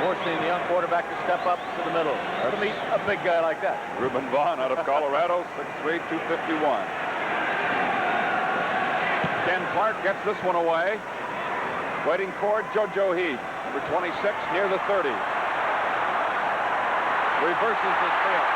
forcing the young quarterback to step up to the middle to meet a big guy like that. Reuben Vaughn out of Colorado, 6'3", 251. Ken Clark gets this one away. Waiting for JoJo Heath, number 26, near the 30. Reverses the field.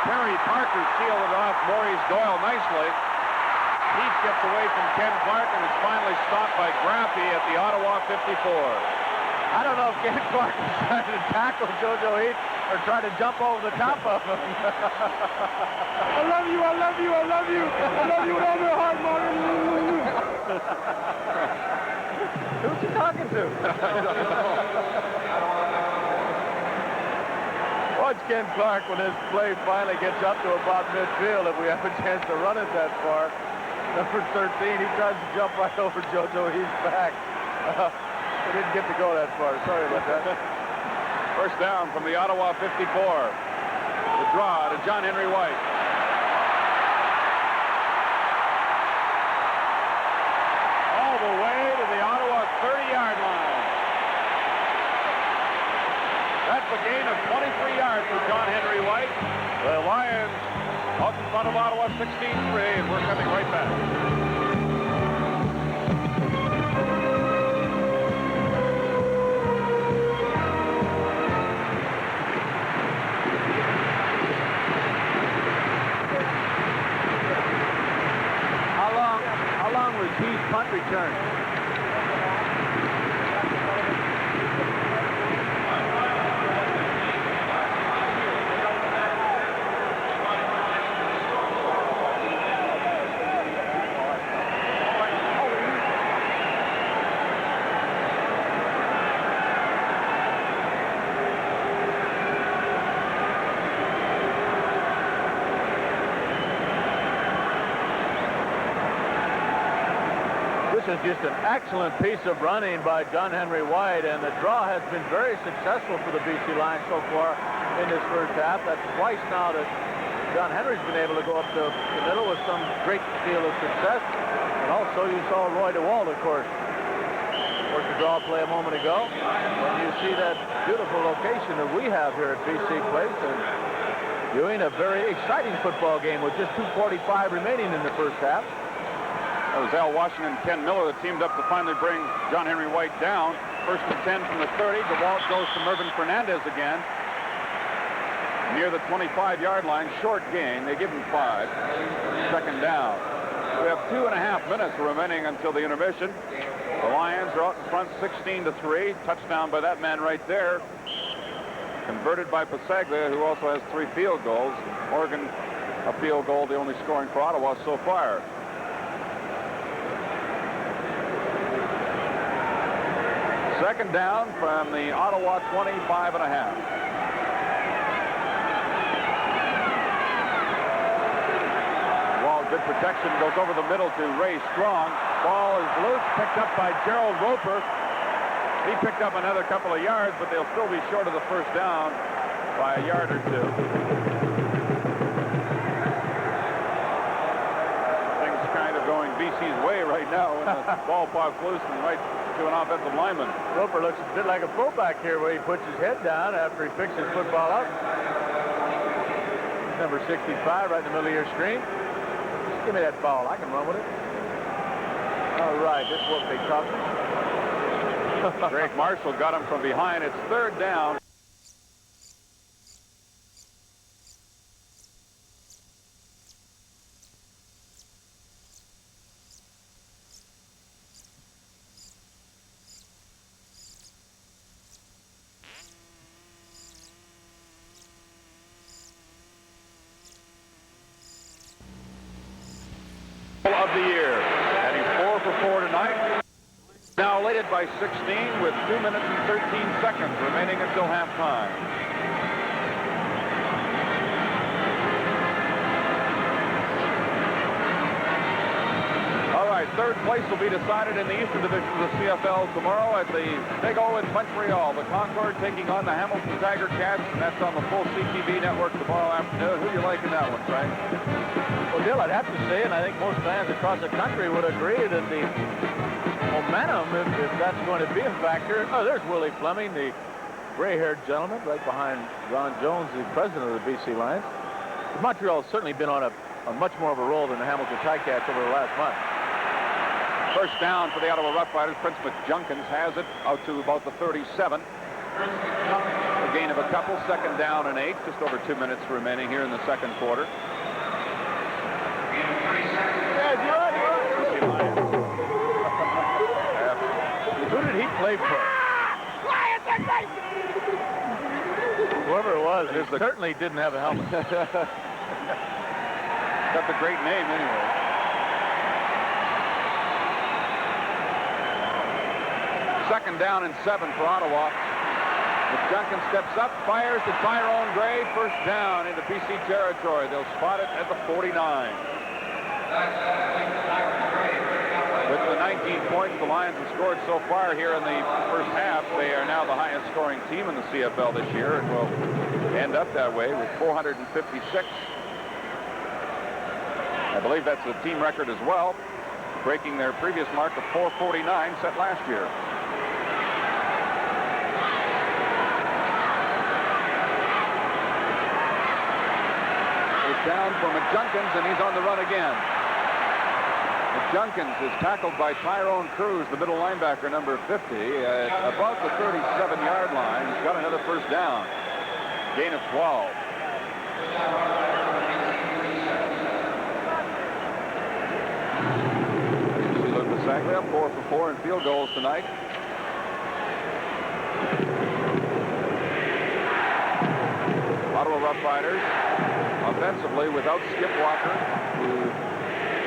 Terry Parker sealed it off Maurice Doyle nicely. Heath gets away from Ken Clark and is finally stopped by Graffy at the Ottawa 54. I don't know if Ken Clark is trying to tackle JoJo Heath or try to jump over the top of him. I love you, I love you, I love you. I love you with all my heart, Martin. Who's he talking to? I don't know. Watch Ken Clark when his play finally gets up to about midfield, if we have a chance to run it that far. Number 13, he tries to jump right over JoJo Heath's back. We didn't get to go that far. Sorry about that. First down from the Ottawa 54. The draw to John Henry White. All the way to the Ottawa 30-yard line. That's a gain of 23 yards for John Henry White. The Lions out in front of Ottawa 16-3, and we're coming right back. How long was Heath's punt return? This is just an excellent piece of running by John Henry White, and the draw has been very successful for the BC Lions so far in this first half. That's twice now that John Henry's been able to go up the middle with some great deal of success. And also you saw Roy DeWalt, of course, the draw play a moment ago. And you see that beautiful location that we have here at BC Place, and doing a very exciting football game with just 2:45 remaining in the first half. That was Al Washington and Ken Miller that teamed up to finally bring John Henry White down. First and 10 from the 30. DeWalt goes to Mervyn Fernandez again. Near the 25-yard line, short gain. They give him 5. Second down. We have 2.5 minutes remaining until the intermission. The Lions are out in front 16-3. Touchdown by that man right there. Converted by Pasaglia, who also has 3 field goals. Morgan, a field goal, the only scoring for Ottawa so far. Second down from the Ottawa 25.5. Wall, good protection, goes over the middle to Ray Strong. Ball is loose, picked up by Gerald Roper. He picked up another couple of yards, but they'll still be short of the first down by a yard or 2. Things kind of going BC's way right now when the ball pops loose and right to an offensive lineman. Roper looks a bit like a fullback here where he puts his head down after he picks his football up. Number 65 right in the middle of your screen. Just give me that ball. I can run with it. All right, this won't be tough. Greg Marshall got him from behind. It's third down. Of the year, and he's 4 for 4 tonight. Now leaded by 16 with 2 minutes and 13 seconds remaining until halftime. All right, third place will be decided in the Eastern Division of the CFL tomorrow at the Big O in Montreal. The Concord taking on the Hamilton Tiger Cats, and that's on the full CTV network tomorrow afternoon. Who do you like in that one, Frank? Well, Dill, I'd have to say, and I think most fans across the country would agree, that the momentum, if that's going to be a factor. Oh, there's Willie Fleming, the gray-haired gentleman right behind Ron Jones, the president of the BC Lions. Montreal has certainly been on much more of a roll than the Hamilton Ticats over the last month. First down for the Ottawa Rough Riders. Prince McJunkins has it out to about the 37. A gain of a couple. Second down and 8. Just over 2 minutes remaining here in the second quarter. Who did he play for? Whoever it was, it certainly didn't have a helmet. Got the great name anyway. Second down and 7 for Ottawa. McJunkins steps up, fires to Tyrone Gray. First down into BC territory. They'll spot it at the 49. With the 19 points the Lions have scored so far here in the first half, they are now the highest scoring team in the CFL this year and will end up that way with 456. I believe that's a team record as well, breaking their previous mark of 449 set last year. It's down for McJunkins, and he's on the run again. McJunkins is tackled by Tyrone Cruz, the middle linebacker, number 50, at about the 37-yard line. He's got another first down. Gain of 12. Luke Masaglia, 4 for 4 in field goals tonight. Ottawa Rough Riders offensively without Skip Walker, who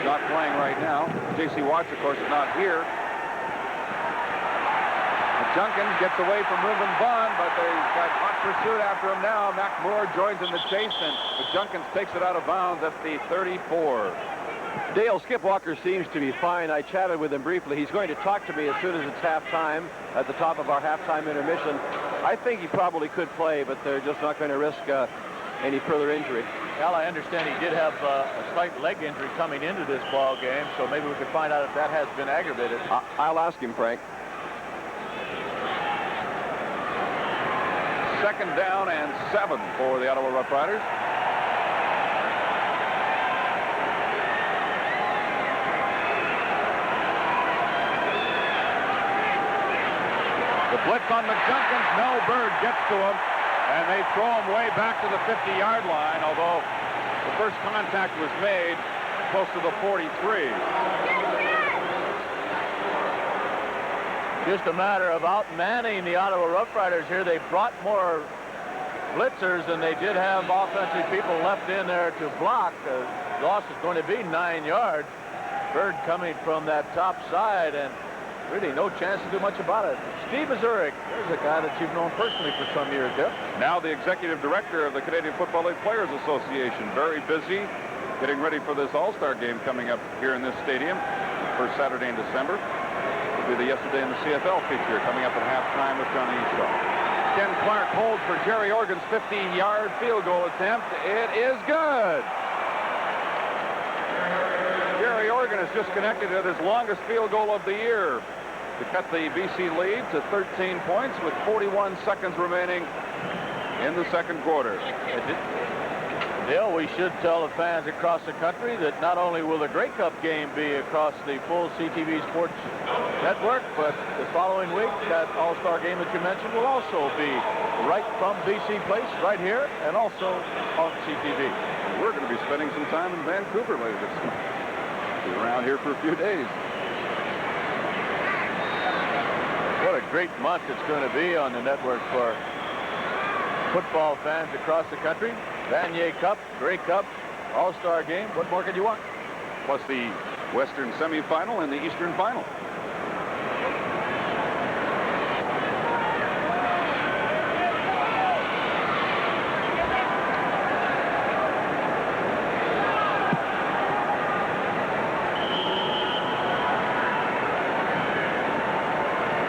not playing right now. J.C. Watts, of course, is not here. McJunkins gets away from Reuben Vaughn, but they've got hot pursuit after him now. Mac Moore joins in the chase, and McJunkins takes it out of bounds at the 34. Dale, Skip Walker seems to be fine. I chatted with him briefly. He's going to talk to me as soon as it's halftime, at the top of our halftime intermission. I think he probably could play, but they're just not going to risk any further injury. Well, I understand he did have a slight leg injury coming into this ball game, so maybe we could find out if that has been aggravated. I'll ask him, Frank. Second down and 7 for the Ottawa Rough Riders. The blitz on McJunkins. No, Bird gets to him. And they throw him way back to the 50-yard line, although the first contact was made close to the 43. Just a matter of outmanning the Ottawa Rough Riders here. They brought more blitzers than they did have offensive people left in there to block. The loss is going to be 9 yards. Bird coming from that top side, and really no chance to do much about it. Steve Mazurek, there's a guy that you've known personally for some years, Jeff. Now the executive director of the Canadian Football League Players Association. Very busy getting ready for this All-Star game coming up here in this stadium. First Saturday in December. It'll be the Yesterday in the CFL feature coming up at halftime with Johnny Shaw. Ken Clark holds for Jerry Organ's 15-yard field goal attempt. It is good. Jerry Organ has just connected at his longest field goal of the year to cut the BC lead to 13 points with 41 seconds remaining in the second quarter. Dale, we should tell the fans across the country that not only will the Grey Cup game be across the full CTV Sports Network, but the following week, that All-Star game that you mentioned will also be right from BC Place, right here, and also on CTV. We're going to be spending some time in Vancouver later this month. Be around here for a few days. What a great month it's going to be on the network for football fans across the country. Vanier Cup, Grey Cup, All-Star game. What more could you want? Plus the Western semifinal and the Eastern final.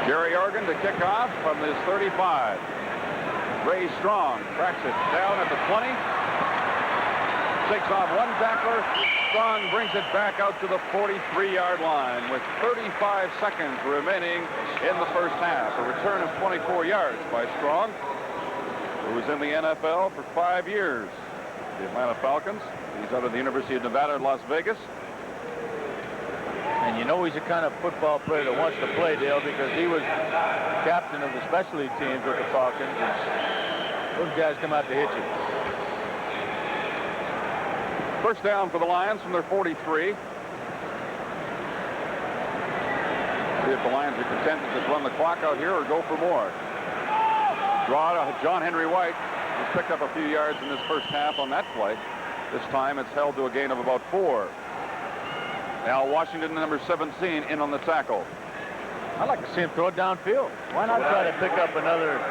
Jerry Organ to kick off from his 35. Ray Strong tracks it down at the 20. Takes off one tackler Strong brings it back out to the 43-yard line with 35 seconds remaining in the first half. A return of 24 yards by Strong, who was in the NFL for 5 years. The Atlanta Falcons. He's out of the University of Nevada in Las Vegas. And you know he's the kind of football player that wants to play, Dale, because he was captain of the specialty teams with the Falcons. And those guys come out to hit you. First down for the Lions from their 43. See if the Lions are content to just run the clock out here or go for more. Draw to John Henry White. He's picked up a few yards in this first half on that play. This time it's held to a gain of about 4. Al Washington, number 17, in on the tackle. I'd like to see him throw it downfield. Why not try to pick up another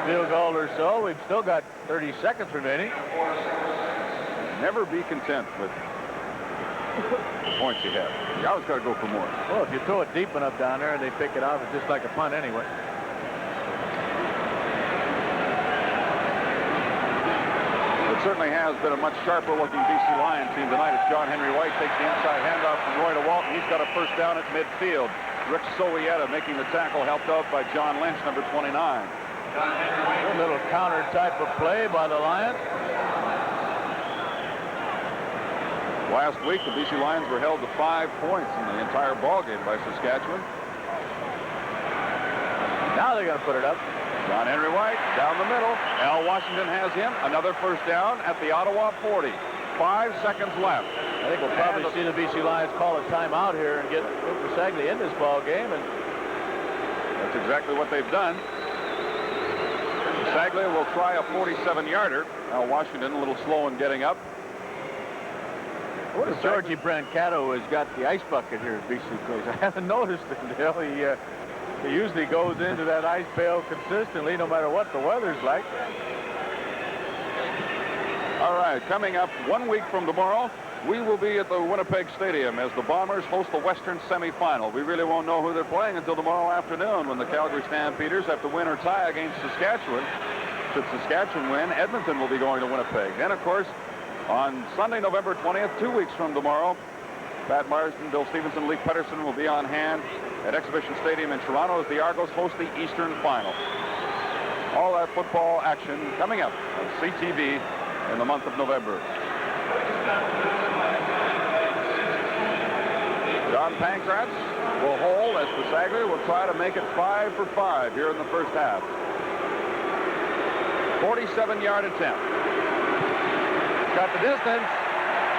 field goal or so? We've still got 30 seconds remaining. Never be content with the points you have. You always got to go for more. Well, if you throw it deep enough down there and they pick it off, it's just like a punt anyway. It certainly has been a much sharper-looking BC Lion team tonight as John Henry White takes the inside handoff from Roy DeWalt. He's got a first down at midfield. Rick Sowieta making the tackle, helped out by John Lynch, number 29. A little counter type of play by the Lions. Last week, the BC Lions were held to 5 points in the entire ballgame by Saskatchewan. Now they're going to put it up. John Henry White down the middle. Al Washington has him. Another first down at the Ottawa 40. 5 seconds left. I think we'll probably see the BC Lions call a timeout here and get Sagley in this ball game, and that's exactly what they've done. Sagley will try a 47-yarder. Al Washington a little slow in getting up. What if Georgie Brancato has got the ice bucket here at BC Place? I haven't noticed it, Dale. He usually goes into that ice pail consistently, no matter what the weather's like. All right, coming up 1 week from tomorrow, we will be at the Winnipeg Stadium as the Bombers host the Western semifinal. We really won't know who they're playing until tomorrow afternoon when the Calgary Stampeders have to win or tie against Saskatchewan. Should Saskatchewan win, Edmonton will be going to Winnipeg. Then, of course, on Sunday, November 20th, 2 weeks from tomorrow, Pat Marsden, Bill Stevenson, Lee Pedersen will be on hand at Exhibition Stadium in Toronto as the Argos host the Eastern Final. All that football action coming up on CTV in the month of November. John Pankratz will hold as the Sagley will try to make it 5 for 5 here in the first half. 47-yard attempt. Got the distance,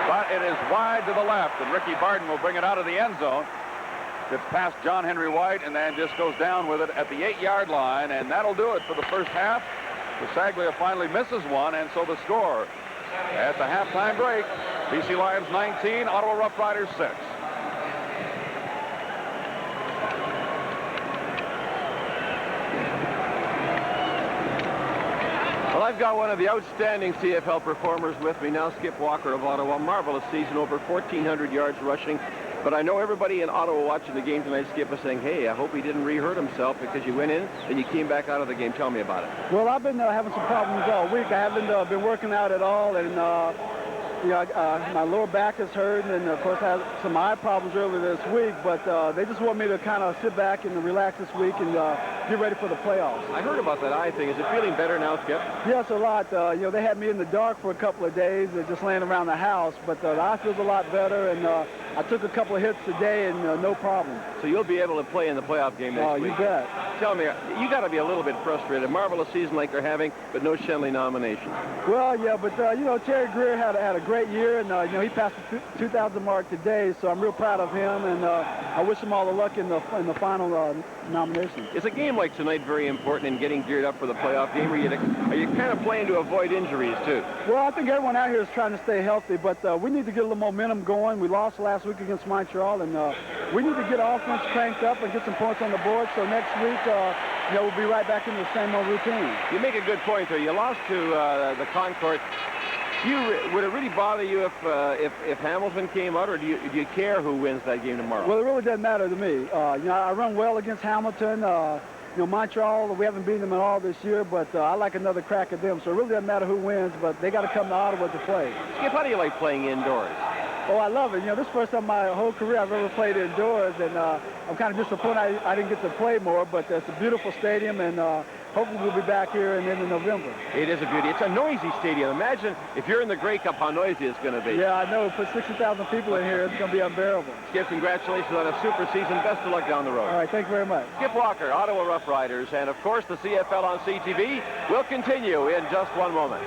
but it is wide to the left, and Ricky Barden will bring it out of the end zone. Gets past John Henry White and then just goes down with it at the 8-yard line, and that'll do it for the first half. The Sagley finally misses one, and so the score at the halftime break, BC Lions 19, Ottawa Rough Riders 6. Well, I've got one of the outstanding CFL performers with me now, Skip Walker of Ottawa. Marvelous season, over 1,400 yards rushing. But I know everybody in Ottawa watching the game tonight, Skip, is saying, hey, I hope he didn't re-hurt himself because you went in and you came back out of the game. Tell me about it. Well, I've been having some problems all week. I haven't been working out at all, and my lower back is hurting, and of course I had some eye problems earlier this week, but they just want me to kind of sit back and relax this week and get ready for the playoffs. I heard about that eye thing. Is it feeling better now, Skip? Yes, a lot. They had me in the dark for a couple of days, just laying around the house, but the eye feels a lot better, and I took a couple of hits today, and no problem. So you'll be able to play in the playoff game next week? You bet. Tell me, you got to be a little bit frustrated. Marvelous season like they're having, but no Shenley nomination. Well, yeah, but Terry Greer had a great year, and he passed the 2,000 mark today, so I'm real proud of him, and I wish him all the luck in the final nomination. Is a game like tonight very important in getting geared up for the playoff game? Are you kind of playing to avoid injuries too? Well, I think everyone out here is trying to stay healthy, but we need to get a little momentum going. We lost last week against Montreal, and we need to get offense cranked up and get some points on the board. So next week, we'll be right back into the same old routine. You make a good point, though. You lost to the Concord. Would it really bother you if Hamilton came out, or do you care who wins that game tomorrow? Well, it really doesn't matter to me. I run well against Hamilton. Montreal, we haven't beaten them at all this year, but I like another crack at them. So it really doesn't matter who wins, but they got to come to Ottawa to play. Skip, how do you like playing indoors? Oh, I love it. You know, this is the first time my whole career I've ever played indoors, and I'm kind of disappointed I didn't get to play more, but it's a beautiful stadium, and hopefully we'll be back here in the end of November. It is a beauty. It's a noisy stadium. Imagine if you're in the Grey Cup, how noisy it's going to be. Yeah, I know. Put 60,000 people in here. It's going to be unbearable. Skip, congratulations on a super season. Best of luck down the road. All right, thank you very much. Skip Walker, Ottawa Rough Riders, and of course the CFL on CTV will continue in just one moment.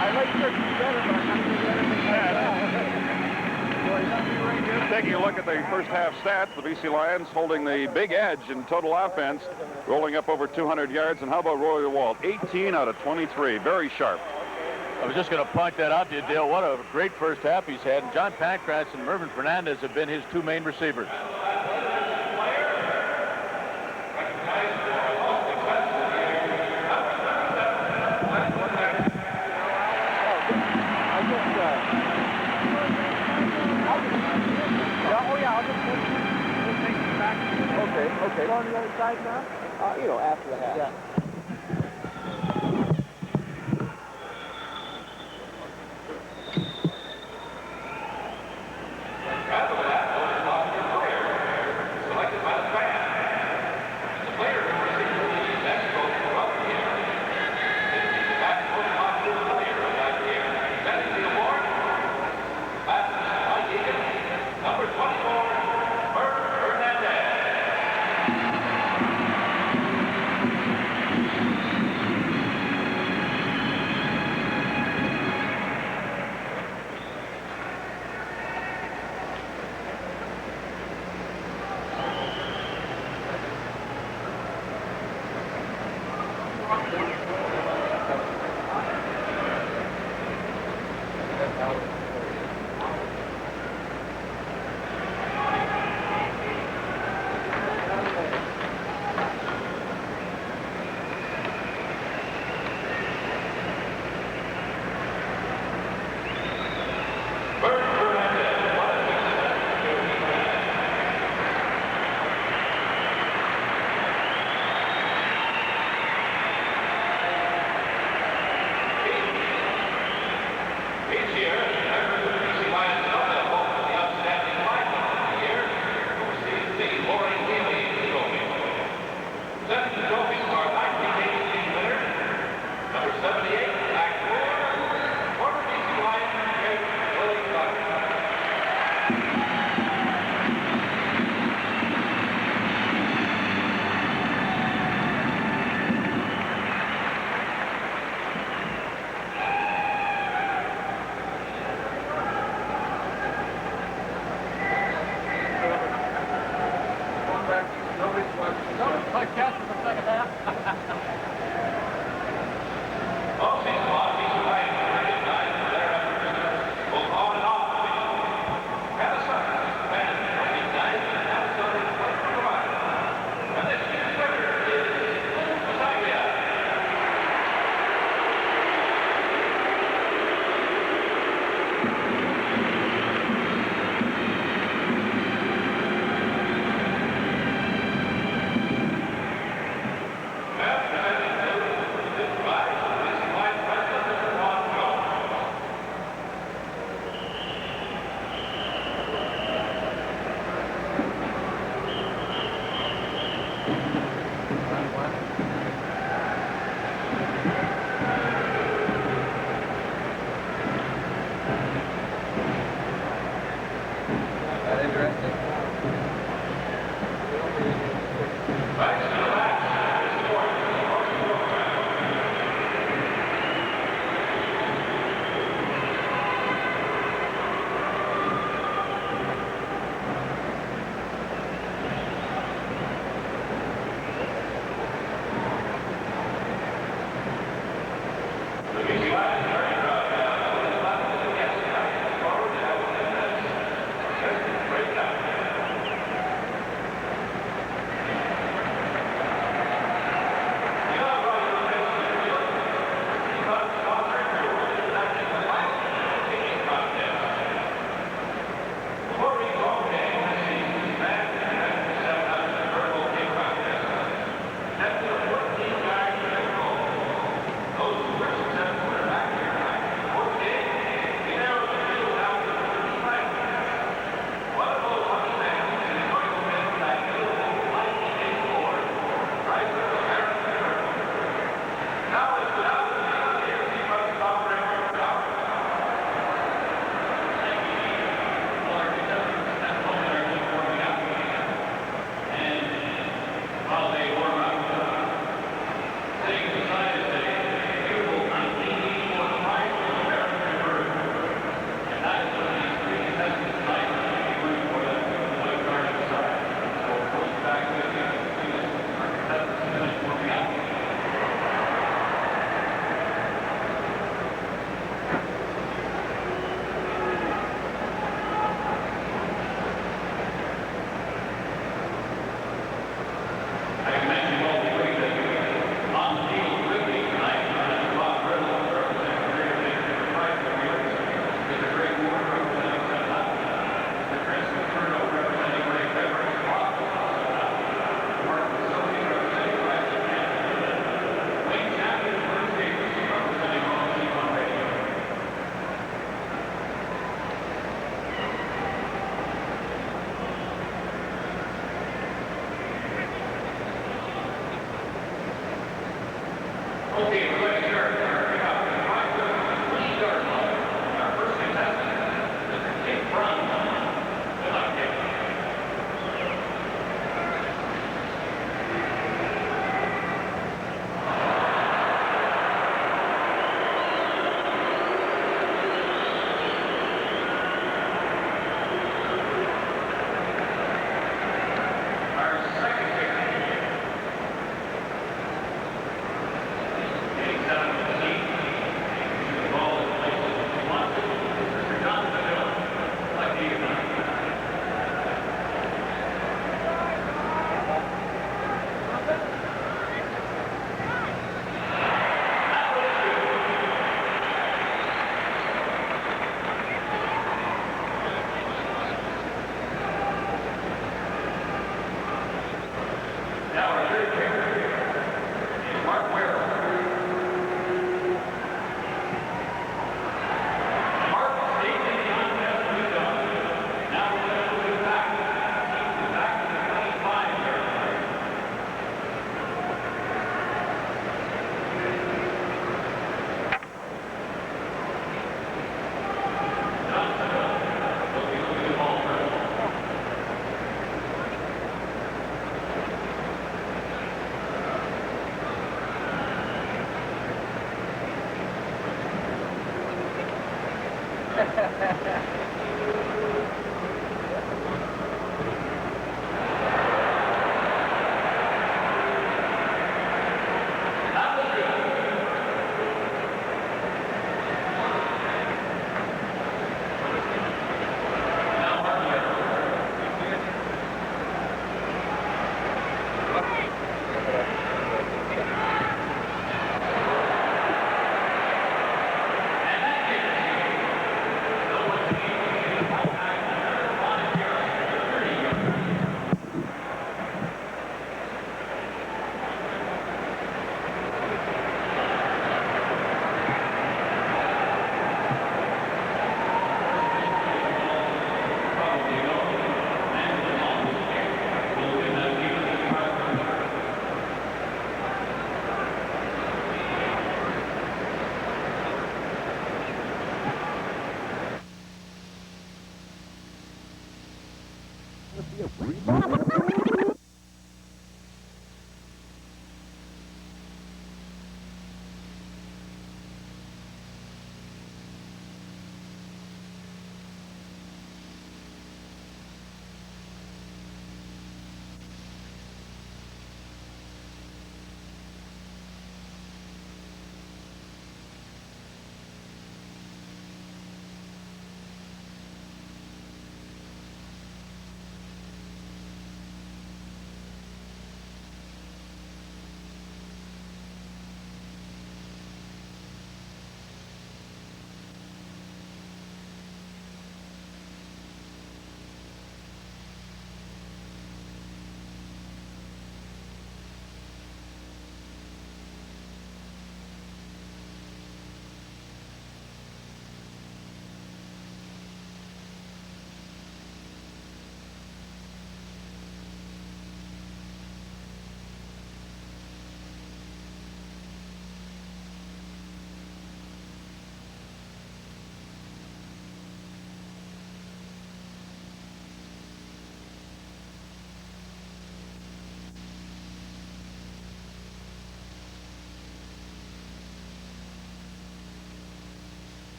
I like turkey better, but I'm not going to do anything like that. Taking a look at the first half stats, the BC Lions holding the big edge in total offense, rolling up over 200 yards. And how about Roy DeWalt? 18 out of 23, very sharp. I was just going to point that out to you, Dale. What a great first half he's had. And John Pancratz and Mervyn Fernandez have been his two main receivers. Okay. Go on the other side now? After the half. Yeah.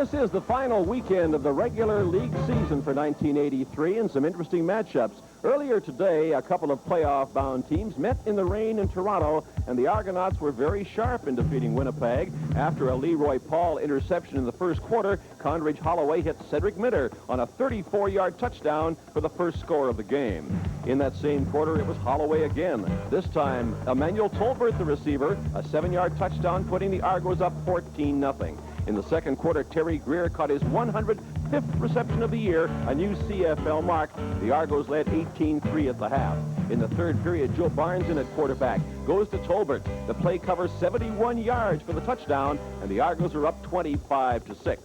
This is the final weekend of the regular league season for 1983 and some interesting matchups. Earlier today, a couple of playoff-bound teams met in the rain in Toronto, and the Argonauts were very sharp in defeating Winnipeg. After a Leroy Paul interception in the first quarter, Condridge Holloway hit Cedric Minter on a 34-yard touchdown for the first score of the game. In that same quarter, it was Holloway again. This time, Emmanuel Tolbert, the receiver, a 7-yard touchdown, putting the Argos up 14-0. In the second quarter, Terry Greer caught his 150th fifth reception of the year, a new CFL mark. The Argos led 18-3 at the half. In the third period, Joe Barnes in at quarterback goes to Tolbert. The play covers 71 yards for the touchdown, and the Argos are up 25-6.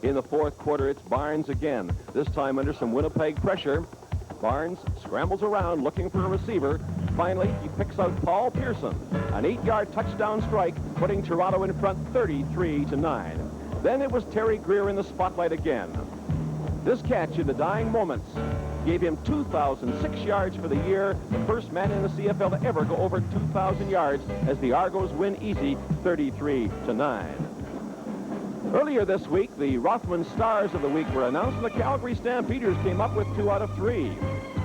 In the fourth quarter, it's Barnes again, this time under some Winnipeg pressure. Barnes scrambles around looking for a receiver. Finally, he picks out Paul Pearson. An 8-yard touchdown strike, putting Toronto in front 33-9. Then it was Terry Greer in the spotlight again. This catch in the dying moments gave him 2,006 yards for the year, the first man in the CFL to ever go over 2,000 yards as the Argos win easy 33-9. Earlier this week, the Rothman Stars of the Week were announced, and the Calgary Stampeders came up with 2 out of 3.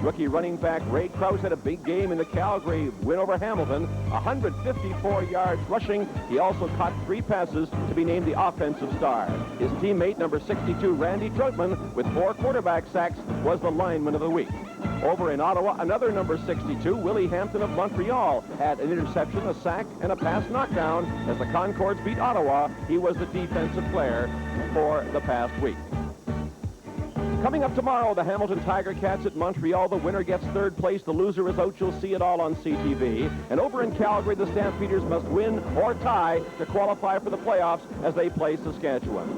Rookie running back Ray Krause had a big game in the Calgary win over Hamilton, 154 yards rushing. He also caught 3 passes to be named the offensive star. His teammate, number 62, Randy Troutman, with 4 quarterback sacks, was the lineman of the week. Over in Ottawa, another number 62, Willie Hampton of Montreal, had an interception, a sack, and a pass knockdown. As the Concords beat Ottawa, he was the defensive player for the past week. Coming up tomorrow, the Hamilton Tiger Cats at Montreal. The winner gets third place. The loser is out. You'll see it all on CTV. And over in Calgary, the Stampeders must win or tie to qualify for the playoffs as they play Saskatchewan.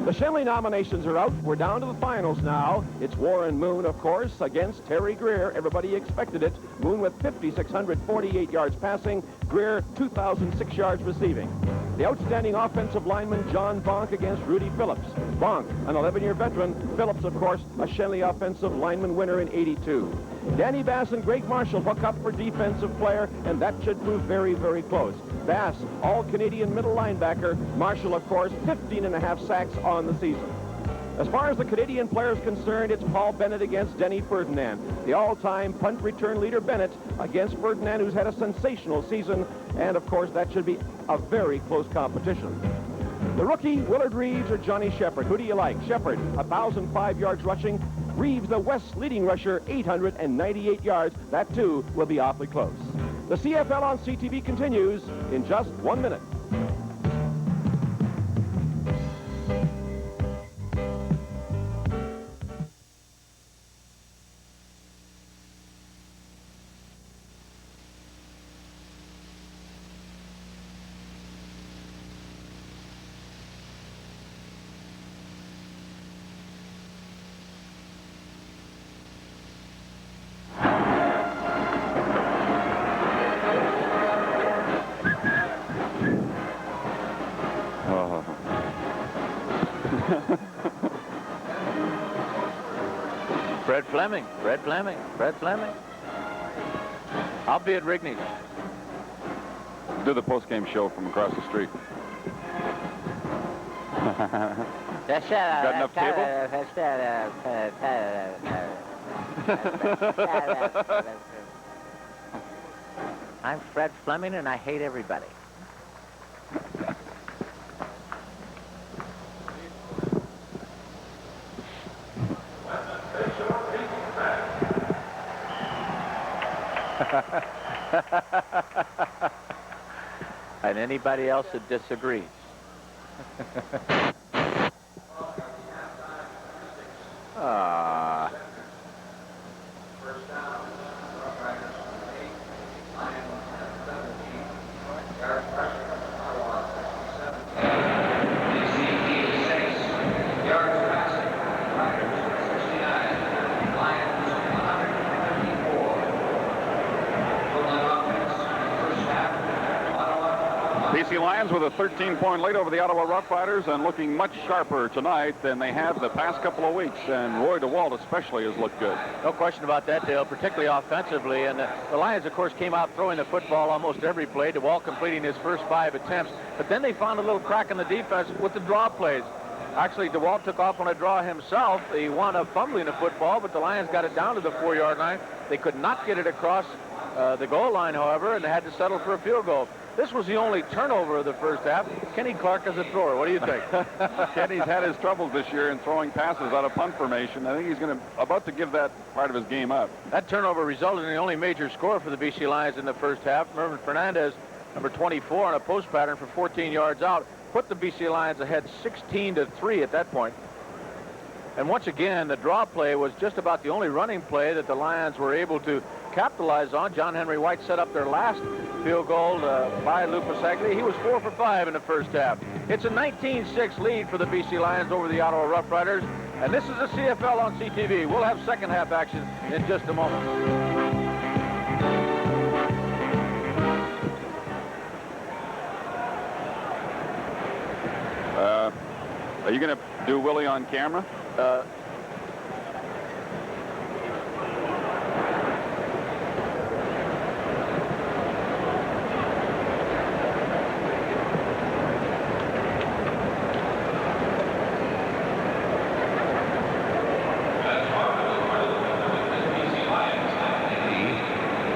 The Shenley nominations are out. We're down to the finals now. It's Warren Moon, of course, against Terry Greer. Everybody expected it. Moon with 5,648 yards passing. Greer, 2,006 yards receiving. The outstanding offensive lineman, John Bonk, against Rudy Phillips. Bonk, an 11-year veteran. Phillips, of course, a Shenley offensive lineman winner in '82. Danny Bass and Greg Marshall hook up for defensive player, and that should prove very, very close. Bass, all-Canadian middle linebacker. Marshall, of course, 15.5 sacks on the season. As far as the Canadian player is concerned, it's Paul Bennett against Denny Ferdinand. The all-time punt return leader Bennett against Ferdinand, who's had a sensational season, and of course that should be a very close competition. The rookie, Willard Reeves or Johnny Shepard. Who do you like? Shepard, 1,005 yards rushing. Reeves, the West's leading rusher, 898 yards. That, too, will be awfully close. The CFL on CTV continues in just 1 minute. Fred Fleming. I'll be at Rigney's. Do the post-game show from across the street. Got enough table? I'm Fred Fleming, and I hate everybody. And anybody else that disagrees. BC Lions with a 13-point lead over the Ottawa Roughriders and looking much sharper tonight than they have the past couple of weeks. And Roy DeWalt especially has looked good. No question about that, Dale, particularly offensively. And the Lions, of course, came out throwing the football almost every play. DeWalt completing his first 5 attempts. But then they found a little crack in the defense with the draw plays. Actually, DeWalt took off on a draw himself. He wound up fumbling the football, but the Lions got it down to the 4-yard line. They could not get it across the goal line, however, and they had to settle for a field goal. This was the only turnover of the first half. Kenny Clark as a thrower. What do you think? Kenny's had his troubles this year in throwing passes out of punt formation. I think he's about to give that part of his game up. That turnover resulted in the only major score for the BC Lions in the first half. Mervyn Fernandez, number 24, on a post pattern for 14 yards out, put the BC Lions ahead 16-3 at that point. And once again, the draw play was just about the only running play that the Lions were able to capitalize on. John Henry White set up their last field goal by Lou Pasaglia. He was 4 for 5 in the first half. It's a 19-6 lead for the BC Lions over the Ottawa Rough Riders. And this is the CFL on CTV. We'll have second half action in just a moment. Are you going to do Willie on camera?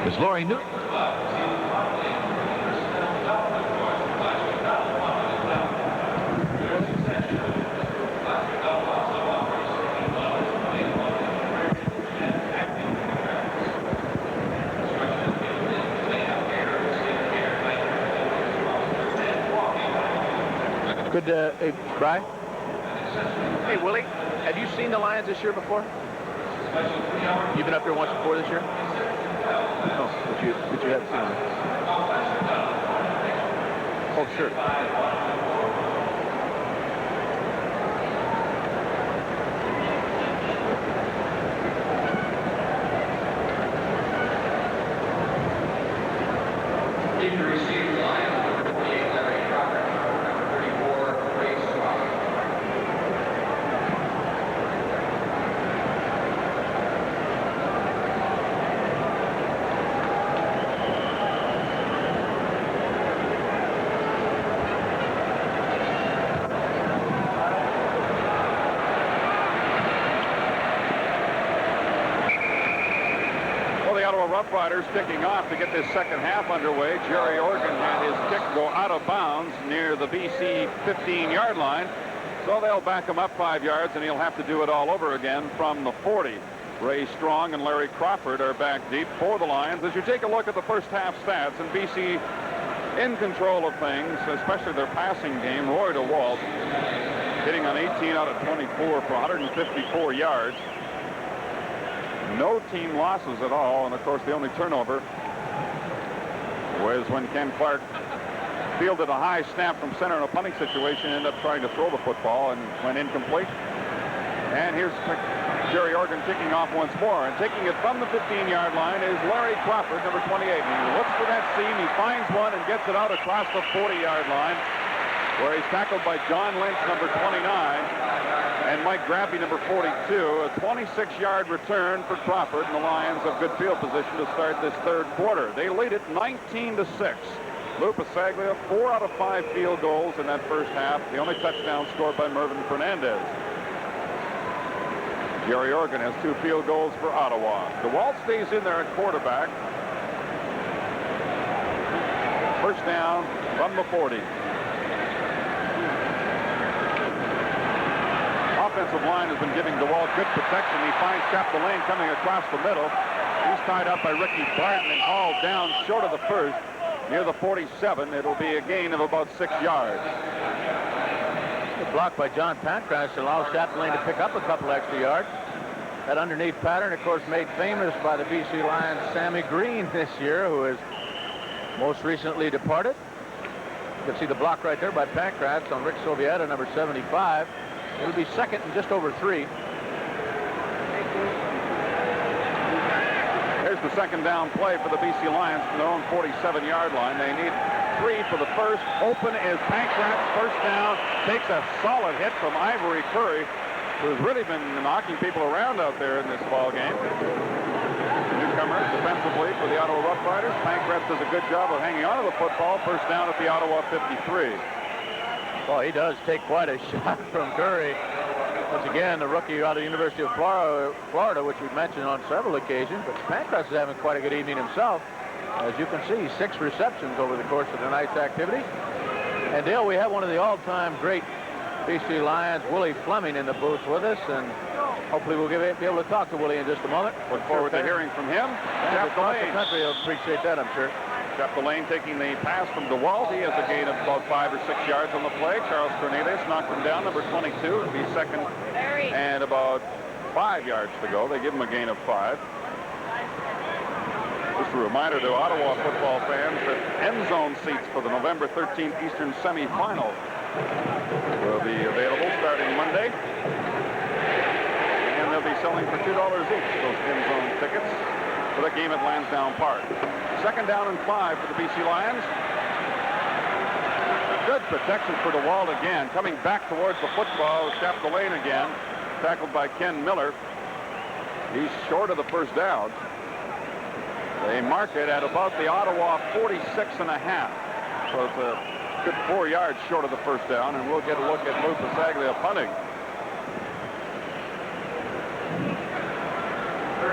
Miss Lori Newton. Good, hey, Cry. Hey, Willie, have you seen the Lions this year before? You've been up here once before this year? No, but you have seen them. Oh, sure. Rough Riders kicking off to get this second half underway. Jerry Organ had his kick go out of bounds near the BC 15-yard line. So they'll back him up 5 yards, and he'll have to do it all over again from the 40. Ray Strong and Larry Crawford are back deep for the Lions. As you take a look at the first half stats, and BC in control of things, especially their passing game. Roy DeWalt hitting on 18 out of 24 for 154 yards. No team losses at all, and of course the only turnover was when Ken Clark fielded a high snap from center in a punting situation, ended up trying to throw the football and went incomplete. And here's Jerry Organ kicking off once more, and taking it from the 15-yard line is Larry Crawford, number 28. And he looks for that seam, he finds one and gets it out across the 40-yard line, where he's tackled by John Lynch, number 29. And Mike Grappy, number 42, a 26-yard return for Crawford, and the Lions have good field position to start this third quarter. They lead it 19-6. Lou Pasaglia, 4 out of 5 field goals in that first half. The only touchdown scored by Mervyn Fernandez. Jerry Organ has 2 field goals for Ottawa. DeWalt stays in there at quarterback. First down from the 40. Offensive line has been giving DeWalt good protection. He finds Chapdelaine coming across the middle. He's tied up by Ricky Barton and hauled down short of the first near the 47. It'll be a gain of about 6 yards. The block by John Pancras allows Chapdelaine to pick up a couple extra yards. That underneath pattern, of course, made famous by the BC Lions' Sammy Green this year, who has most recently departed. You can see the block right there by Pancras on Rick Sovieta, number 75. It'll be second and just over 3. Here's the second down play for the BC Lions from their own 47-yard line. They need 3 for the first. Open is Pancras. First down. Takes a solid hit from Ivory Curry, who's really been knocking people around out there in this ball game. Newcomer defensively for the Ottawa Rough Riders. Pancras does a good job of hanging onto the football. First down at the Ottawa 53. Well, he does take quite a shot from Curry. Once again, the rookie out of the University of Florida, which we've mentioned on several occasions. But Pancras is having quite a good evening himself. As you can see, 6 receptions over the course of tonight's activity. And Dale, we have one of the all-time great BC Lions, Willie Fleming, in the booth with us. And hopefully we'll be able to talk to Willie in just a moment. Look forward to hearing from him. And across the country will appreciate that, I'm sure. Chapdelaine taking the pass from DeWalt. He has a gain of about 5 or 6 yards on the play. Charles Cornelius knocked him down, number 22. It'll be second and about 5 yards to go. They give him a gain of 5. Just a reminder to Ottawa football fans that end zone seats for the November 13th Eastern semifinal will be available starting Monday. And they'll be selling for $2 each, those end zone tickets, for the game at Lansdowne Park. Second down and 5 for the BC Lions. Good protection for DeWalt again. Coming back towards the football, Chapdelaine again, tackled by Ken Miller. He's short of the first down. They mark it at about the Ottawa 46.5. So it's a good 4 yards short of the first down, and we'll get a look at Lou Pasaglia punting.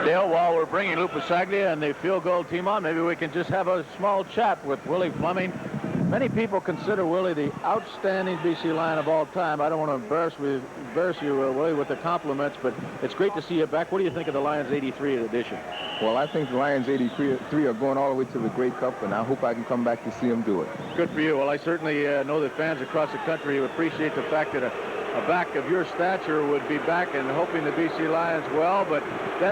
Dale, while we're bringing Lou Pasaglia and the field goal team on, maybe we can just have a small chat with Willie Fleming. Many people consider Willie the outstanding BC Lion of all time. I don't want to embarrass you, Willie, with the compliments, but it's great to see you back. What do you think of the Lions 83 edition? Well, I think the Lions 83 are going all the way to the Grey Cup, and I hope I can come back to see them do it. Good for you. Well, I certainly know that fans across the country appreciate the fact that a back of your stature would be back and hoping the BC Lions well, but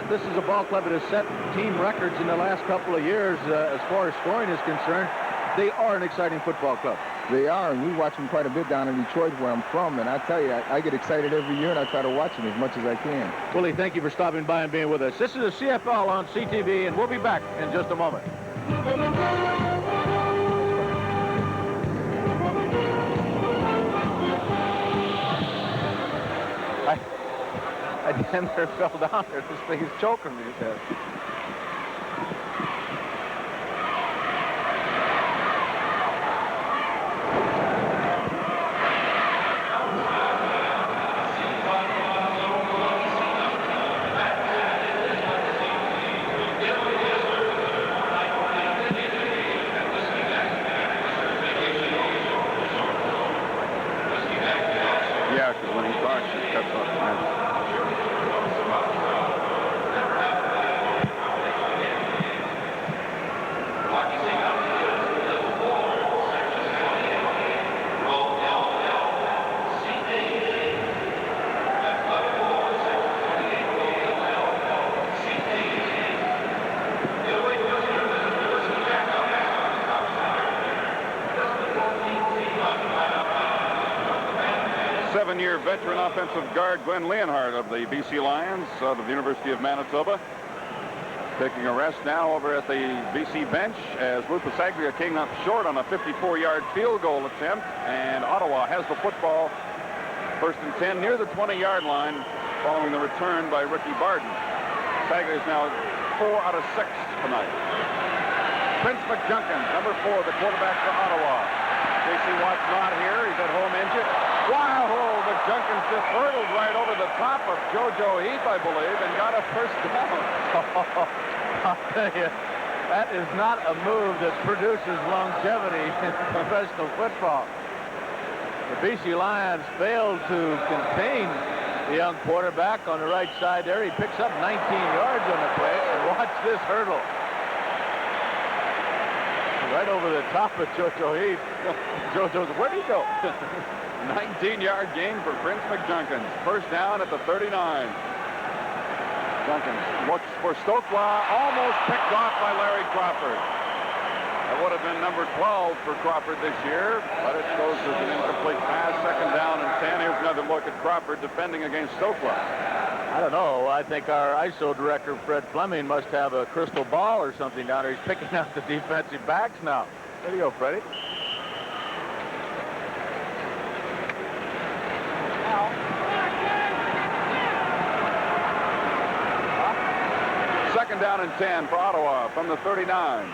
this is a ball club that has set team records in the last couple of years as far as scoring is concerned. They are an exciting football club. They are, and we watch them quite a bit down in Detroit, where I'm from, and I tell you, I get excited every year, and I try to watch them as much as I can. Willie, thank you for stopping by and being with us. This is the CFL on CTV, and we'll be back in just a moment. I damn near fell down there. This thing is choking me. Yeah, because when he talks, he cuts off the hand. Seven-year veteran offensive guard Glenn Leonhardt of the BC Lions out of the University of Manitoba taking a rest now over at the BC bench as Lou Pasaglia came up short on a 54-yard field goal attempt, and Ottawa has the football first and 10 near the 20-yard line following the return by Ricky Barden. Pasaglia is now 4 out of 6 tonight. Prince McJunkins, number 4, the quarterback for Ottawa. J.C. Watt's not here. He's at home injured. Wow, McJunkins just hurtled right over the top of JoJo Heath, I believe, and got a first down. I'll tell you, that is not a move that produces longevity in professional football. The BC Lions failed to contain the young quarterback on the right side there. He picks up 19 yards on the play, and watch this hurdle. Right over the top of JoJo Heath. JoJo's, where'd he go? 19-yard gain for Prince McJunkins. First down at the 39. Junkins looks for Stokwa, almost picked off by Larry Crawford. That would have been number 12 for Crawford this year, but it goes as an incomplete pass. Second down and 10. Here's another look at Crawford defending against Stokwa. I don't know. I think our ISO director, Fred Fleming, must have a crystal ball or something down there. He's picking out the defensive backs now. There you go, Freddie. Second down and 10 for Ottawa from the 39.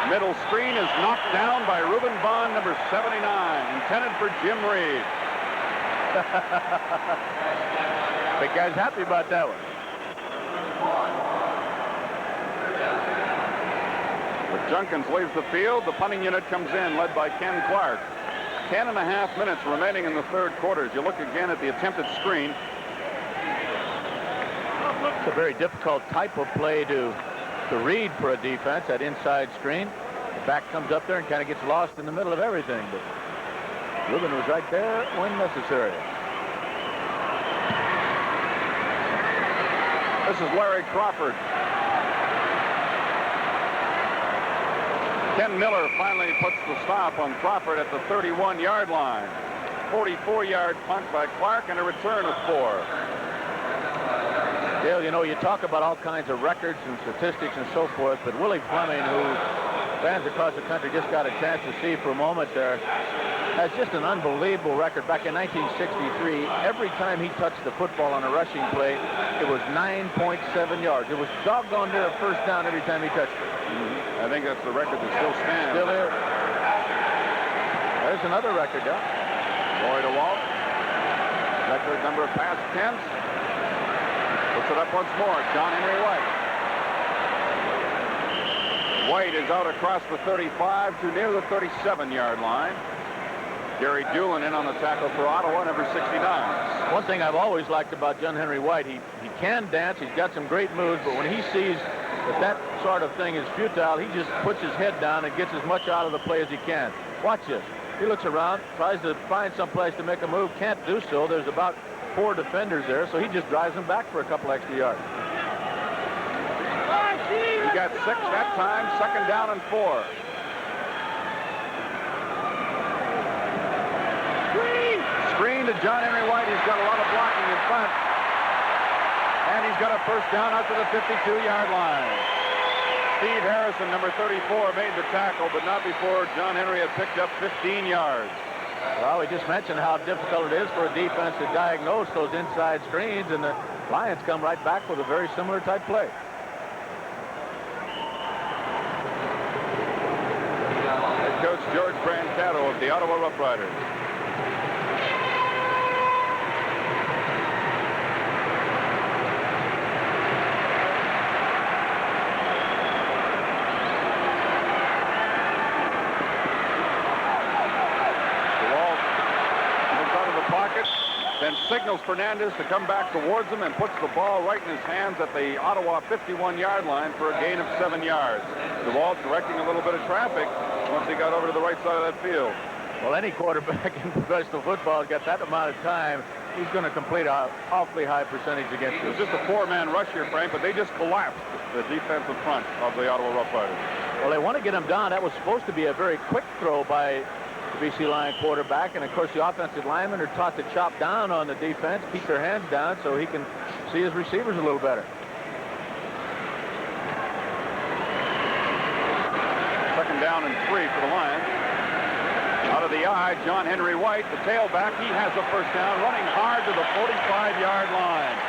Middle screen is knocked down by Reuben Bond, number 79, intended for Jim Reed. Big guy's happy about that one. But Junkins leaves the field. The punting unit comes in, led by Ken Clark. 10.5 minutes remaining in the third quarter. As you look again at the attempted screen, It's a very difficult type of play to read for a defense, that inside screen. The back comes up there and kind of gets lost in the middle of everything. But Rubin was right there when necessary. This is Larry Crawford. Ken Miller finally puts the stop on Crawford at the 31-yard line. 44-yard punt by Clark and a return of 4. Dale, you know, you talk about all kinds of records and statistics and so forth, but Willie Fleming, who fans across the country just got a chance to see for a moment there, has just an unbelievable record. Back in 1963, every time he touched the football on a rushing play, it was 9.7 yards. It was doggone near a first down every time he touched it. I think that's the record that still stands. Still is. There's another record, yeah. Roy DeWalt, record number of pass attempts. Puts it up once more. John Henry White. White is out across the 35 to near the 37-yard line. Gary Doolin in on the tackle for Ottawa, number 69. One thing I've always liked about John Henry White, he can dance, he's got some great moves, but when he sees that sort of thing is futile, he just puts his head down and gets as much out of the play as he can. Watch this. He looks around, tries to find some place to make a move, can't do so. There's about 4 defenders there, so he just drives them back for a couple extra yards. He got 6 that time, 2nd down and 4. Screen to John Henry White. He's got a lot of blocking in front. And he's got a first down out to the 52-yard line. Steve Harrison, number 34, made the tackle, but not before John Henry had picked up 15 yards. Well, we just mentioned how difficult it is for a defense to diagnose those inside screens, and the Lions come right back with a very similar type play. Head coach George Brancato of the Ottawa Rough Riders. Then signals Fernandez to come back towards him and puts the ball right in his hands at the Ottawa 51-yard line for a gain of 7 yards. DeWalt directing a little bit of traffic once he got over to the right side of that field. Well, any quarterback in professional football has got that amount of time. He's going to complete an awfully high percentage against it. It was just a 4-man rush here, Frank, but they just collapsed the defensive front of the Ottawa Rough Riders. Well, they want to get him down. That was supposed to be a very quick throw by the BC Lion quarterback, and of course the offensive linemen are taught to chop down on the defense, keep their hands down so he can see his receivers a little better. 2nd down and 3 for the Lions. Out of the eye, John Henry White, the tailback. He has a first down, running hard to the 45-yard line.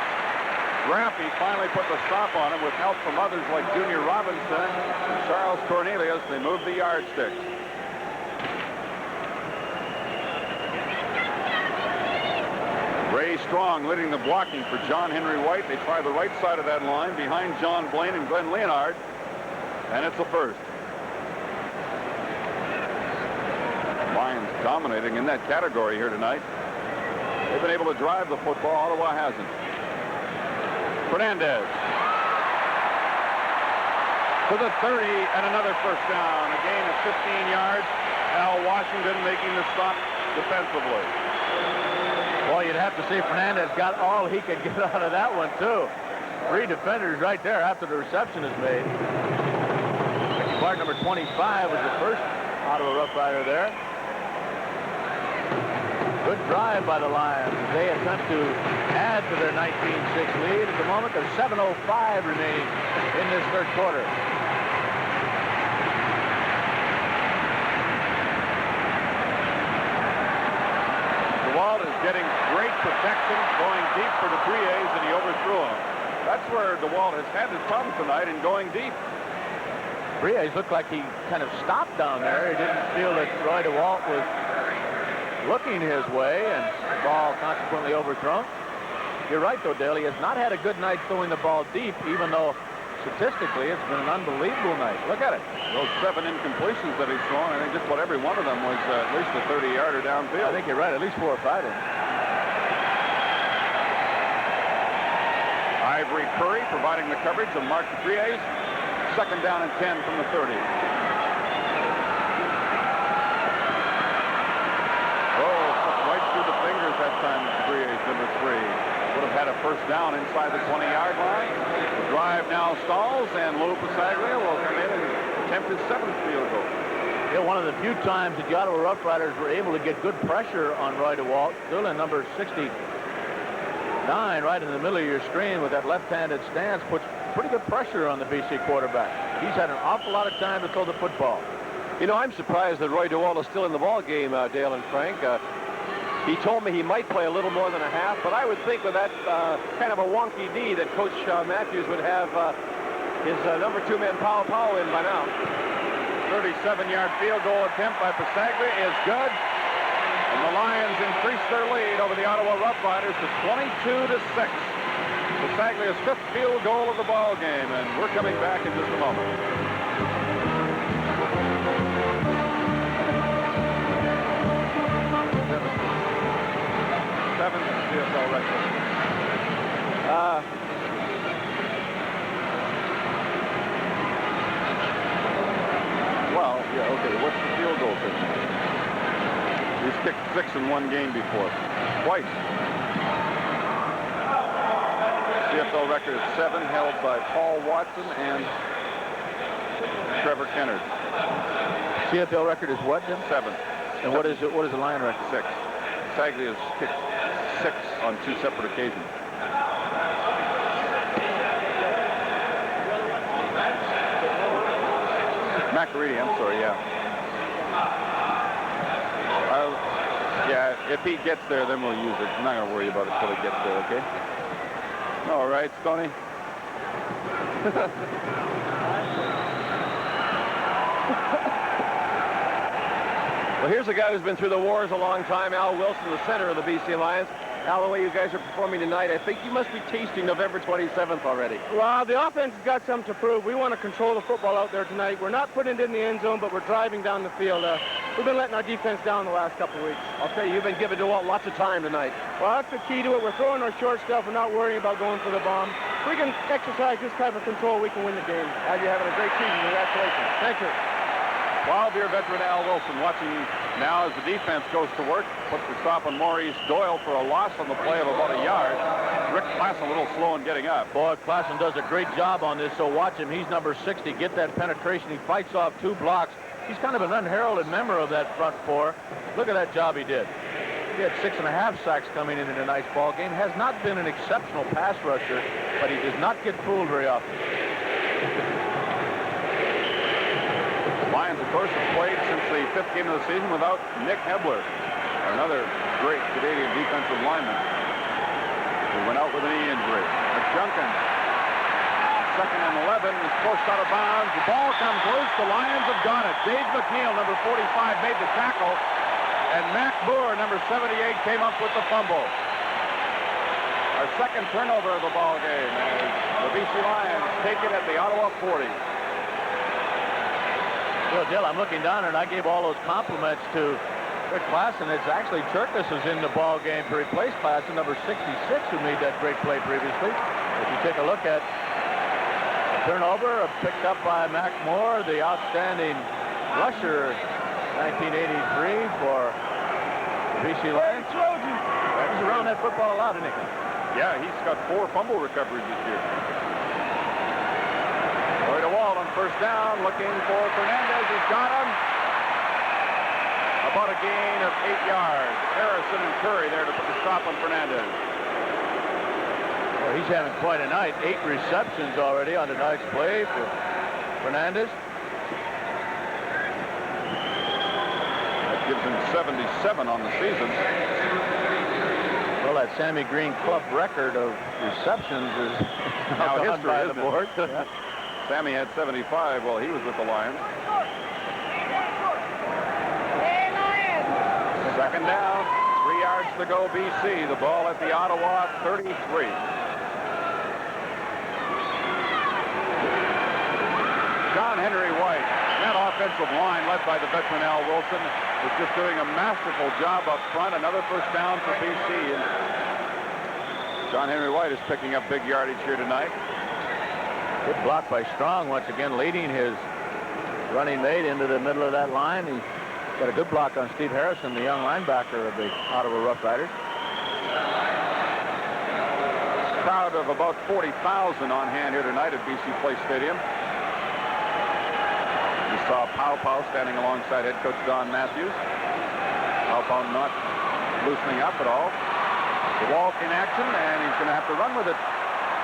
Raffy finally put the stop on him with help from others like Junior Robinson and Charles Cornelius. They moved the yardsticks. Ray Strong leading the blocking for John Henry White. They try the right side of that line behind John Blaine and Glenn Leonard. And it's a first. Lions dominating in that category here tonight. They've been able to drive the football. Ottawa hasn't. Fernandez. To the 30 and another first down. A gain of 15 yards. Al Washington making the stop defensively. Well, you'd have to say Fernandez got all he could get out of that one, too. 3 defenders right there after the reception is made. Clark, number 25, was the first Ottawa Rough Rider there. Good drive by the Lions. They attempt to add to their 19-6 lead. At the moment, there's 7:05 remaining in this third quarter. DeWalt is getting great protection, going deep for the Briers, and he overthrew him. That's where DeWalt has had his problem tonight in going deep. Briers looked like he kind of stopped down there. He didn't feel that Roy DeWalt was looking his way, and the ball consequently overthrown. You're right, though, Dale. He has not had a good night throwing the ball deep, even though statistically it's been an unbelievable night. Look at it. Those 7 incompletions that he's thrown, I think just about every one of them was at least a 30-yarder downfield. I think you're right. At least 4 or 5 of them. Ivory Curry providing the coverage of Mark Dries. Second down and 10 from the 30. Right through the fingers that time, Dries, number 3. Would have had a first down inside the 20-yard line. The drive now stalls, and Lou Pasaglia will come in and attempt his 7th field goal. Yeah, one of the few times that the Ottawa Rough Riders were able to get good pressure on Roy DeWalt. Still in number 69, right in the middle of your screen with that left-handed stance, puts pretty good pressure on the BC quarterback. He's had an awful lot of time to throw the football. You know, I'm surprised that Roy DeWalt is still in the ball game, Dale and Frank. He told me he might play a little more than a half, but I would think with that kind of a wonky knee that Coach Matthews would have his number 2 man Powell in by now. 37-yard field goal attempt by Pasaglia is good. And the Lions increase their lead over the Ottawa Rough Riders to 22-6. Pasaglia's 5th field goal of the ball game, and we're coming back in just a moment. CFL record. Well, yeah, okay. What's the field goal thing? He's kicked 6 in one game before. Twice. CFL record is 7, held by Paul Watson and Trevor Kennard. CFL record is what, Jim? 7. And what is the Lion record? 6. Pasaglia has kicked 6 on 2 separate occasions. McAreedy, I'm sorry, yeah. Yeah, if he gets there, then we'll use it. I'm not going to worry about it until he gets there, okay? All right, Stoney. Well, here's a guy who's been through the wars a long time, Al Wilson, the center of the BC Lions. Al, the way you guys are performing tonight, I think you must be tasting November 27th already. Well, the offense has got something to prove. We want to control the football out there tonight. We're not putting it in the end zone, but we're driving down the field. We've been letting our defense down the last couple of weeks. I'll tell you, you've been giving DeWalt lots of time tonight. Well, that's the key to it. We're throwing our short stuff. We're not worrying about going for the bomb. If we can exercise this type of control, we can win the game. And you're having a great season. Congratulations. Thank you. 12-year veteran Al Wilson watching now as the defense goes to work. Puts the stop on Maurice Doyle for a loss on the play of about a yard. Rick Klassen a little slow in getting up. Boy, Klassen does a great job on this, so watch him. He's number 60. Get that penetration. He fights off 2 blocks. He's kind of an unheralded member of that front 4. Look at that job he did. He had 6.5 sacks coming in tonight's ball game. Has not been an exceptional pass rusher, but he does not get fooled very often. Lions, of course, have played since the 5th game of the season without Nick Hebler, another great Canadian defensive lineman who went out with a knee injury. Junkin, 2nd and 11, is pushed out of bounds. The ball comes loose. The Lions have got it. Dave McNeil, number 45, made the tackle, and Mac Moore, number 78, came up with the fumble. Our 2nd turnover of the ball game as the BC Lions take it at the Ottawa 40. Well, Dill, I'm looking down and I gave all those compliments to Rick Klassen. It's actually Cherkis is in the ball game to replace Klassen, number 66, who made that great play previously. If you take a look at the turnover picked up by Mac Moore, the outstanding rusher 1983 for the BC Lions. He's around that football a lot, isn't he? Yeah, he's got 4 fumble recoveries this year. Roy DeWalt on first down, looking for Fernandez. He's got him. About a gain of 8 yards. Harrison and Curry there to put the stop on Fernandez. Well, he's having quite a night. 8 receptions already on tonight's play for Fernandez. That gives him 77 on the season. Well, that Sammy Green club record of receptions is now history by isn't the board. Yeah. Sammy had 75 while he was with the Lions. 2nd down, 3 yards to go, BC. The ball at the Ottawa 33. John Henry White, that offensive line led by the veteran Al Wilson, is just doing a masterful job up front. Another first down for BC. And John Henry White is picking up big yardage here tonight. Good block by Strong, once again leading his running mate into the middle of that line. He got a good block on Steve Harrison, the young linebacker of the Ottawa Rough Riders. Crowd of about 40,000 on hand here tonight at BC Place Stadium. We saw Pow Pow standing alongside head coach Don Matthews. Pow Pow not loosening up at all. DeWalt in action, and he's going to have to run with it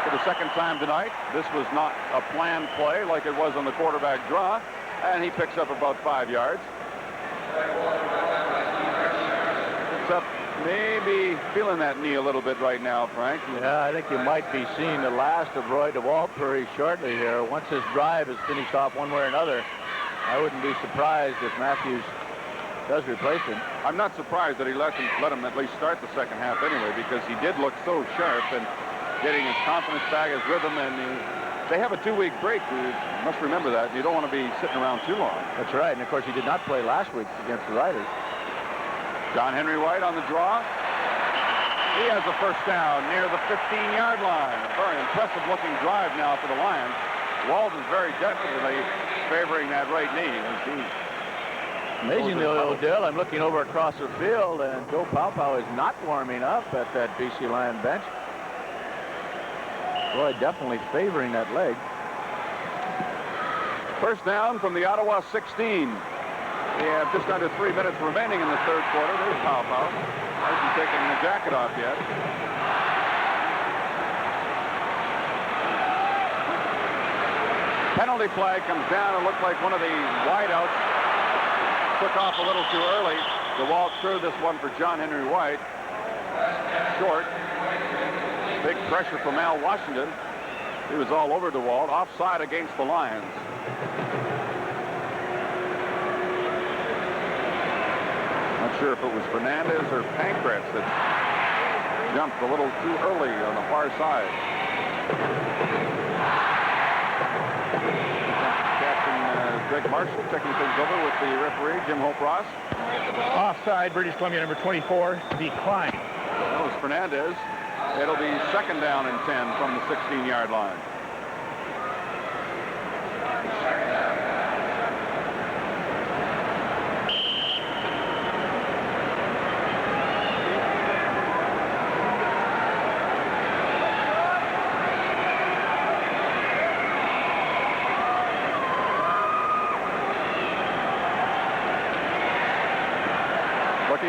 for the second time tonight. This was not a planned play like it was on the quarterback draw, and he picks up about 5 yards. Picks up, maybe feeling that knee a little bit right now, Frank. Yeah, I think you might be seeing the last of Roy DeWalt very shortly here. Once his drive is finished off one way or another, I wouldn't be surprised if Matthews does replace him. I'm not surprised that he let him at least start the second half anyway, because he did look so sharp and getting his confidence back, his rhythm, and they have a 2-week break. You must remember that. You don't want to be sitting around too long. That's right, and of course he did not play last week against the Riders. John Henry White on the draw. He has a first down near the 15-yard line. A very impressive looking drive now for the Lions. Walden's very definitely favoring that right knee. Amazingly, Odell, I'm looking over across the field, and Joe Pow Pow is not warming up at that BC Lion bench. Roy definitely favoring that leg. First down from the Ottawa 16. We have just under 3 minutes remaining in the third quarter. There's Pow Pow. Hasn't taken the jacket off yet. Penalty flag comes down. It looked like one of the wideouts took off a little too early. DeWalt threw this one for John Henry White. Short. Big pressure from Al Washington. He was all over DeWalt. Offside against the Lions. Not sure if it was Fernandez or Pancratz that jumped a little too early on the far side. Greg Marshall taking things over with the referee, Jim Hope-Ross. Offside, British Columbia number 24, declined. That was Fernandez. It'll be second down and 10 from the 16-yard line.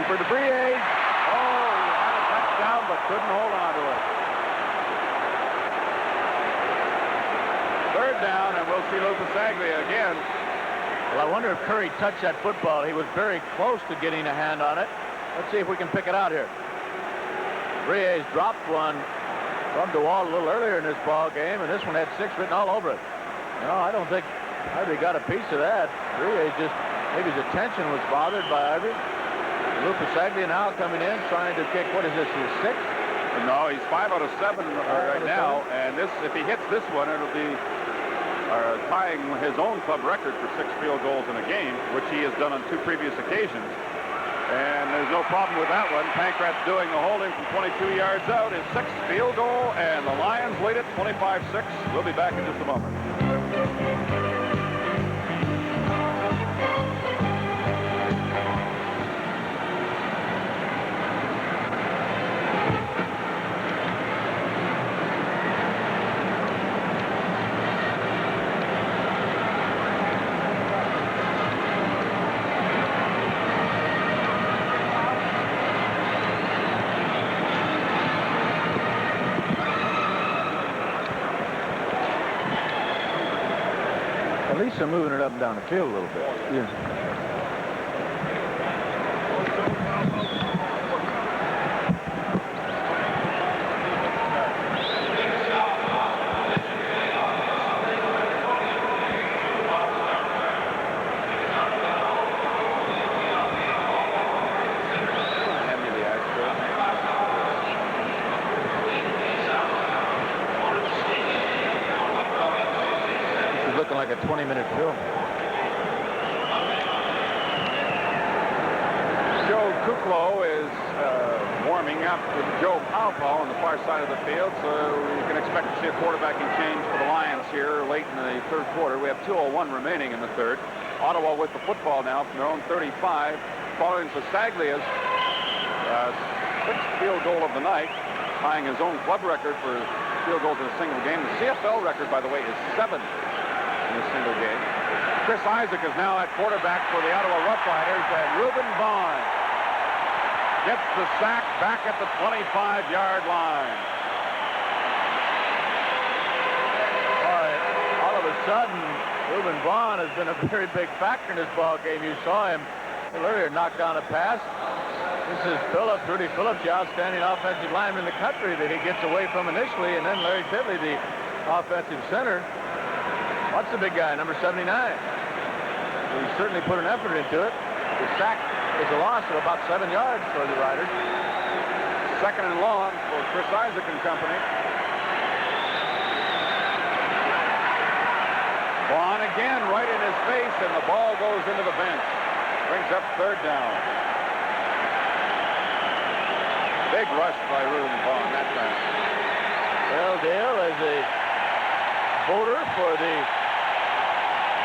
For DeBrie. Oh, he had a touchdown, but couldn't hold on to it. Third down, and we'll see Lou Pasaglia again. Well, I wonder if Curry touched that football. He was very close to getting a hand on it. Let's see if we can pick it out here. DeBrie's dropped one from DeWalt a little earlier in this ball game, and this one had 6 written all over it. No, I don't think Ivory got a piece of that. DeBrie just, maybe his attention was bothered by Ivory. Lou Pasaglia now coming in, trying to kick, what is this, his 6th? No, he's 5 out of 7 right now, and this, if he hits this one, it'll be tying his own club record for 6 field goals in a game, which he has done on 2 previous occasions. And there's no problem with that one. Pancratz doing the holding from 22 yards out, his 6th field goal, and the Lions lead it 25-6. We'll be back in just a moment. At least they're moving it up and down the field a little bit. Yeah. Like a 20-minute film. Joe Kuklo is warming up with Joe Powell on the far side of the field, so you can expect to see a quarterbacking change for the Lions here late in the third quarter. We have 2:01 remaining in the third. Ottawa with the football now from their own 35, following Pasaglia's sixth field goal of the night, tying his own club record for field goals in a single game. The CFL record, by the way, is 7 in a single game. Chris Isaac is now at quarterback for the Ottawa Roughriders, and Reuben Vaughn gets the sack back at the 25-yard line. All of a sudden, Reuben Vaughn has been a very big factor in this ball game. You saw him earlier knock down a pass. This is Rudy Phillips, the outstanding offensive lineman in the country that he gets away from initially, and then Larry Tibley, the offensive center. What's the big guy, number 79? So he certainly put an effort into it. The sack is a loss of about 7 yards for the Riders. Second and long for Chris Isaac and company. Vaughn again right in his face, and the ball goes into the bench. Brings up third down. Big rush by Reuben Vaughn that time. Well, Dale, as a voter for the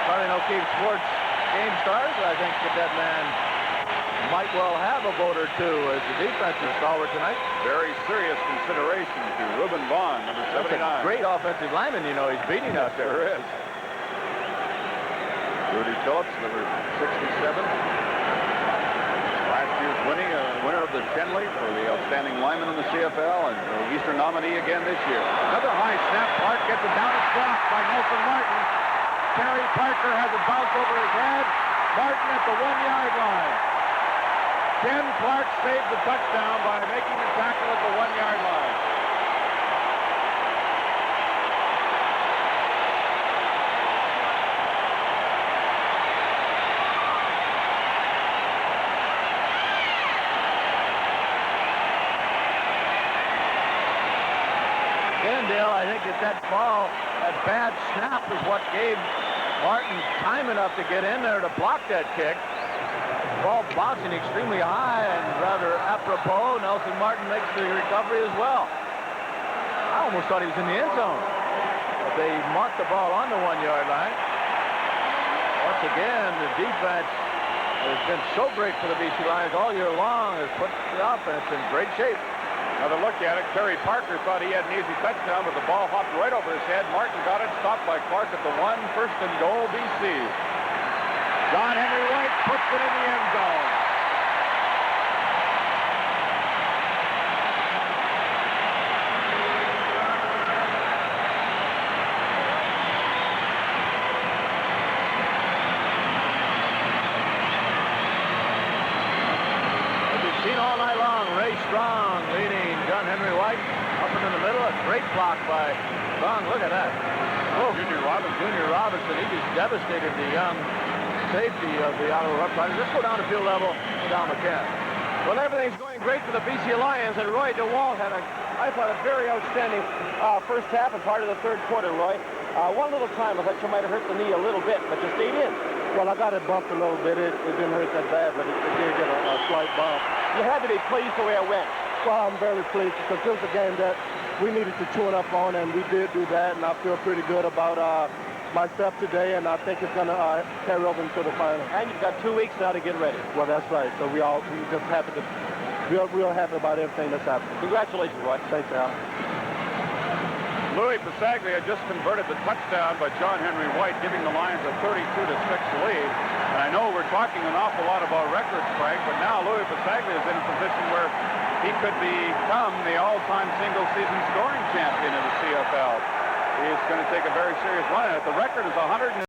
Charlie O'Keefe Sports Game Stars, I think that man might well have a vote or two as the defensive stalwart tonight. Very serious consideration to Reuben Vaughn, number 79. That's a great offensive lineman, you know, he's beating out there. Sure is. Rudy Phillips, number 67. Last year's winner of the Chenley for the outstanding lineman in the CFL, and the Eastern nominee again this year. Another high snap. Clark gets it down. It's blocked by Nelson Martin. Terry Parker has it bounced over his head. Martin at the 1-yard line. Ken Clark saved the touchdown by making the tackle at the 1-yard line. Dale, I think that ball, that bad snap is what gave Martin time enough to get in there to block that kick. Ball bouncing extremely high and rather apropos. Nelson Martin makes the recovery as well. I almost thought he was in the end zone. But they marked the ball on the 1-yard line. Once again, the defense has been so great for the BC Lions all year long, has put the offense in great shape. Another look at it. Terry Parker thought he had an easy touchdown, but the ball hopped right over his head. Martin got it, stopped by Clark at the 1, first and goal, BC. John Henry White puts it in the end zone. As you've seen all night long, Ray Strong leading John Henry White up in the middle. A great block by Strong. Look at that. Oh, Junior Robinson, he just devastated the young safety of the Ottawa Roughriders. Let's go down to field level with Al McCann. Well, everything's going great for the BC Lions, and Roy DeWalt had I thought, a very outstanding first half and part of the third quarter, Roy. One little time, I thought you might have hurt the knee a little bit, but you stayed in. Well, I got it bumped a little bit. It didn't hurt that bad, but it did get a slight bump. You had to be pleased the way it went. Well, I'm very pleased because it was a game that we needed to tune up on, and we did do that, and I feel pretty good about my step today, and I think it's going to carry over into the final. And you've got 2 weeks now to get ready. Well, that's right. So we just happy to, real happy about everything that's happening. Congratulations, Roy. Thanks, Al. Louis Pasaglia just converted the touchdown by John Henry White, giving the Lions a 32-6 lead. And I know we're talking an awful lot about records, Frank, but now Louis Pasaglia is in a position where he could become the all-time single-season scoring champion of the CFL. He's going to take a very serious run at it. The record is 100.